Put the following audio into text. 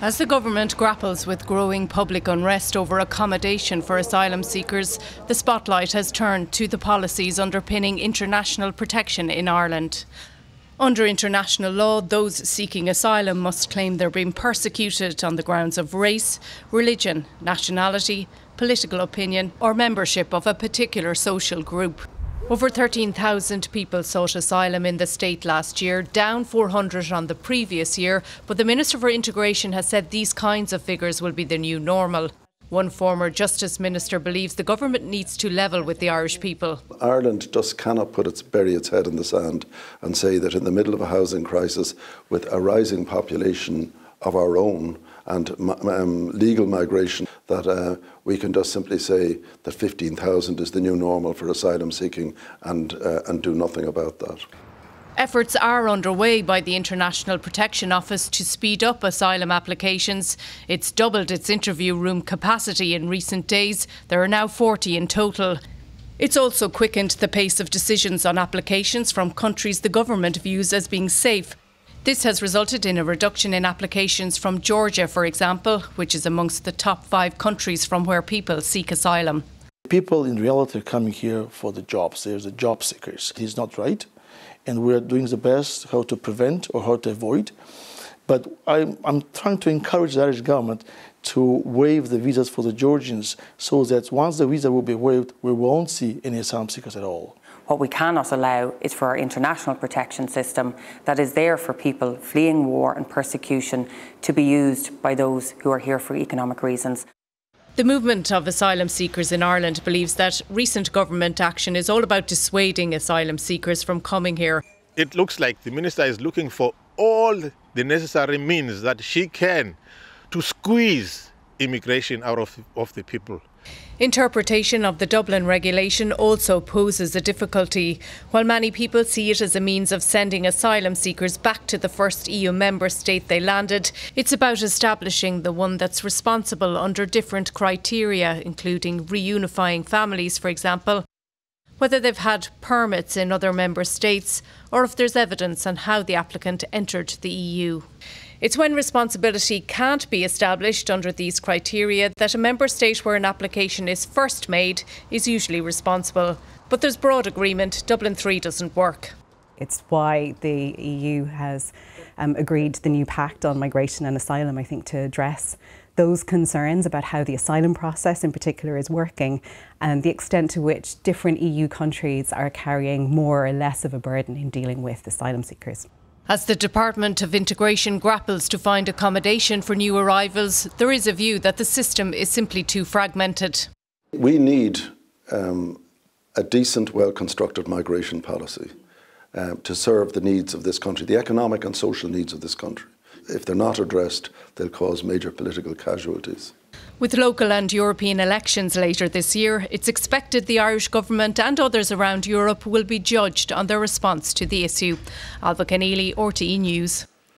As the government grapples with growing public unrest over accommodation for asylum seekers, the spotlight has turned to the policies underpinning international protection in Ireland. Under international law, those seeking asylum must claim they're being persecuted on the grounds of race, religion, nationality, political opinion or membership of a particular social group. Over 13,000 people sought asylum in the state last year, down 400 on the previous year, but the Minister for Integration has said these kinds of figures will be the new normal. One former Justice Minister believes the government needs to level with the Irish people. Ireland just cannot bury its head in the sand and say that in the middle of a housing crisis with a rising population of our own and legal migration that we can just simply say that 15,000 is the new normal for asylum seeking and do nothing about that. Efforts are underway by the International Protection Office to speed up asylum applications. It's doubled its interview room capacity in recent days. There are now 40 in total. It's also quickened the pace of decisions on applications from countries the government views as being safe. This has resulted in a reduction in applications from Georgia, for example, which is amongst the top 5 countries from where people seek asylum. People in reality are coming here for the jobs. There's the job seekers. It's not right, and we're doing the best how to prevent or how to avoid. But I'm trying to encourage the Irish government to waive the visas for the Georgians so that once the visa will be waived, we won't see any asylum seekers at all. What we cannot allow is for our international protection system that is there for people fleeing war and persecution to be used by those who are here for economic reasons. The movement of asylum seekers in Ireland believes that recent government action is all about dissuading asylum seekers from coming here. It looks like the minister is looking for all the necessary means that she can to squeeze immigration out of the people. Interpretation of the Dublin regulation also poses a difficulty. While many people see it as a means of sending asylum seekers back to the first EU member state they landed, it's about establishing the one that's responsible under different criteria, including reunifying families, for example, whether they've had permits in other member states, or if there's evidence on how the applicant entered the EU. It's when responsibility can't be established under these criteria that a member state where an application is first made is usually responsible. But there's broad agreement Dublin 3 doesn't work. It's why the EU has agreed the new pact on migration and asylum, I think, to address those concerns about how the asylum process in particular is working and the extent to which different EU countries are carrying more or less of a burden in dealing with asylum seekers. As the Department of Integration grapples to find accommodation for new arrivals, there is a view that the system is simply too fragmented. We need a decent, well-constructed migration policy to serve the needs of this country, the economic and social needs of this country. If they're not addressed, they'll cause major political casualties. With local and European elections later this year, it's expected the Irish government and others around Europe will be judged on their response to the issue. Ailbhe Conneely, RTE News.